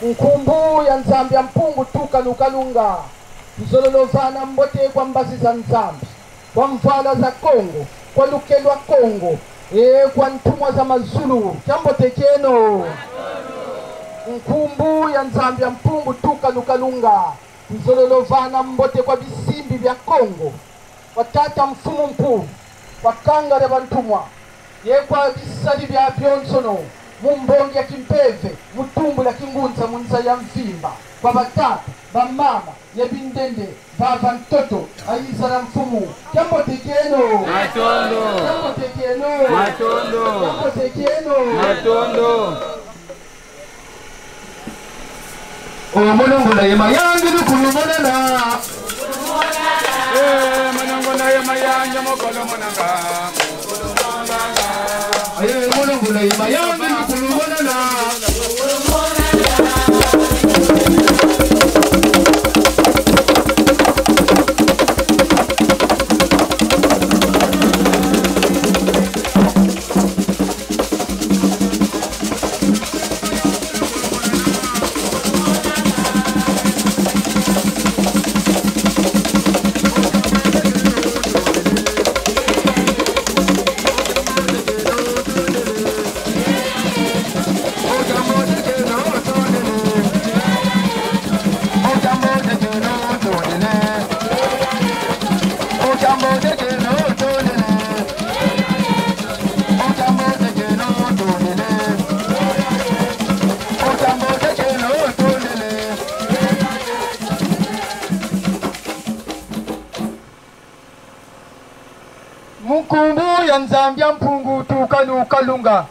Nkumbu ya nzambi ya mpungu tuka nukalunga Mzololovana mbote kwa mbazi za nzambi Kwa mvala za Kongo Kwa lukelwa Kongo Kwa ntumwa za Mazulu Chambote keno Nkumbu ya nzambi ya mpungu tuka nukalunga Mzololovana mbote kwa bisimbi vya Kongo Watata mfumu mpu Wakanga reba ntumwa Kwa bisali vya Bionsono Mumbongi ya kimpeve, mutumbu la kingunza munza ya mvimba Kwa batata, bamama, ya bindende, bava ntoto, aiza na mfumu Jambo tekeno Matondo Jambo tekeno Matondo Jambo tekeno Matondo Mulungu na yema yangi nukulu monana Mulungu na yema yangi mokolo monanga Mulungu na yema yangi nukulu monana Nkumbu ya nzambi ya mpungu tuka nukalunga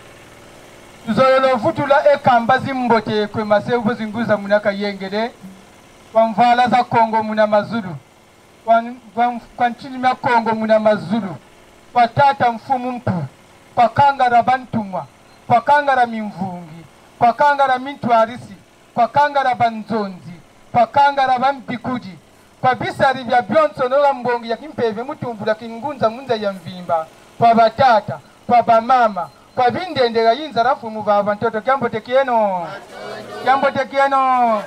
Tuzolo vutula ekambazi mbote kwe masevu zinguza munaka yengede Kwa mvala za Kongo muna Mazulu Kwa nchini mya Kongo muna Mazulu Kwa tata mfumu mpu Kwa kangara bantumwa Kwa kangara mimvungi Kwa kangara mintwarisi Kwa kangara banzonzi Kwa kangara bampikuji Kwa bisari vya Bionsono la mbongi ya kimpeve mutumbu la kingunza munza ya mvimba Kwa batata, kwa bamama Kwa bindende la yinza rafu mubaba ntoto Kiambo tekieno Kiambo tekieno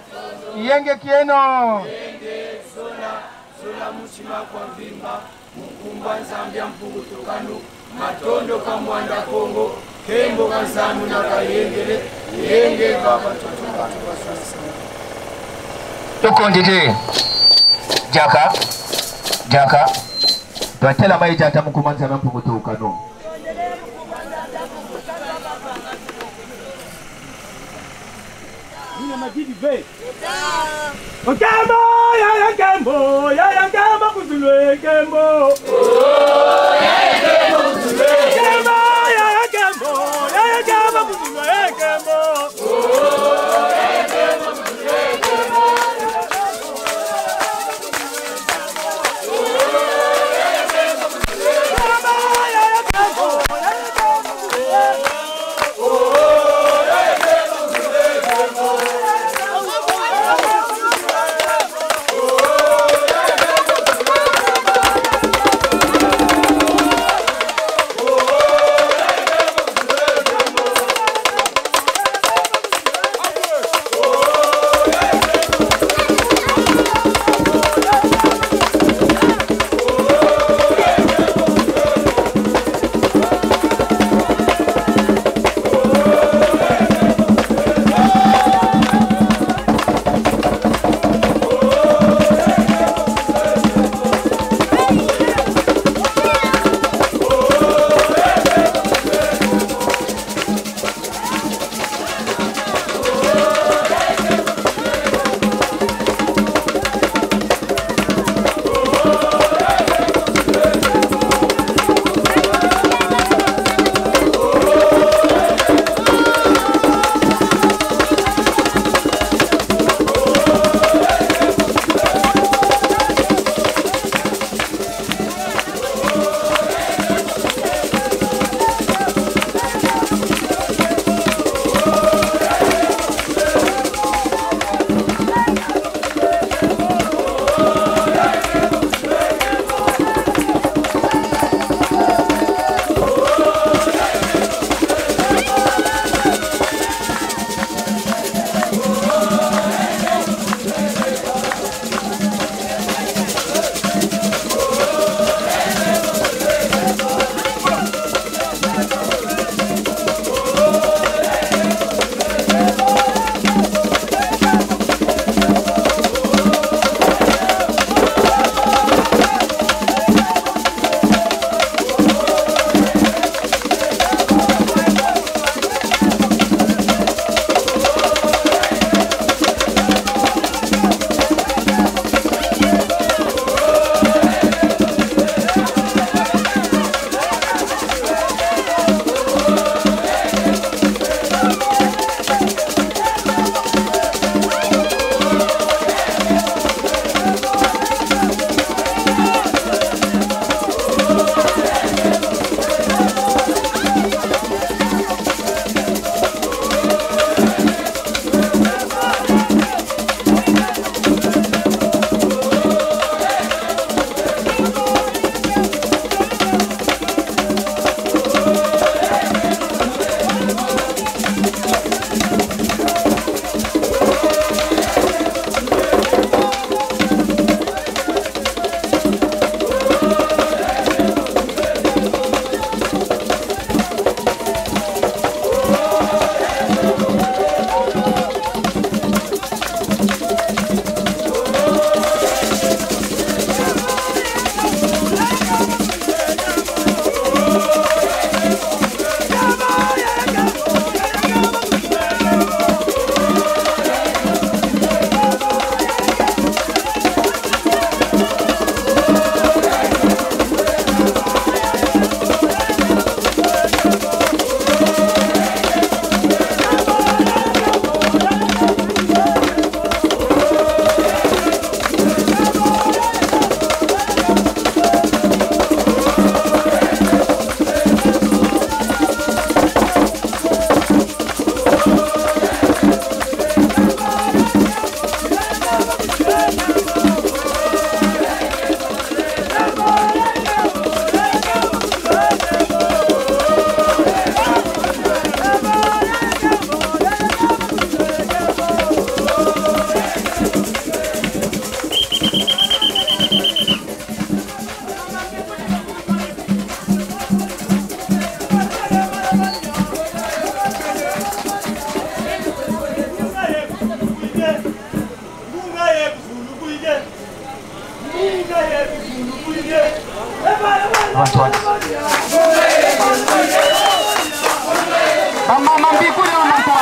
Yenge kieno Yenge sola muchima kwa mvimba Mkumba nzambi ya mpungu tukanu Matondo kamwanda Kongo Kembo kanzamu na kayengele Yenge baba ntoto kwa sasa Tokondite Jaka Twatela mai jata mkumanza na mpungu tukanu Nina madidi ve Okembo ya Kembo kuzulwe Kembo ya Kembo kuzulwe Kembo ya Kembo kuzulwe Kembo Mama mbikule mama